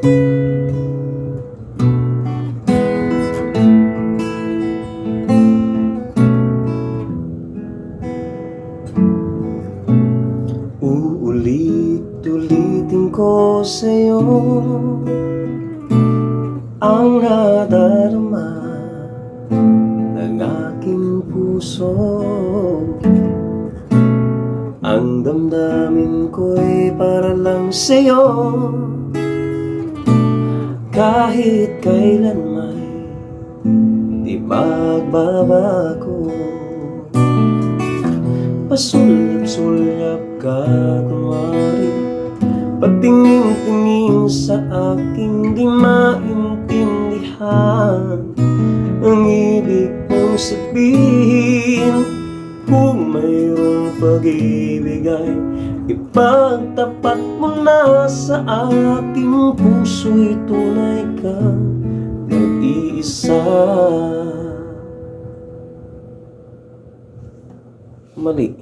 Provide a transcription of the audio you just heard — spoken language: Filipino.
Uulit-ulitin ko sa'yo ang nadarama ng aking puso. Ang damdamin ko'y para lang sa'yo, kahit kailan may di magbabago. Pasulyap-sulyap ka kunwari, patingin-tingin sa aking di maintindihan ang ibig mong sabihin. Kung mayroong pag-ibig ay ipagtapat mo na sa aking puso'y tunay kang nag-iisa. Mali.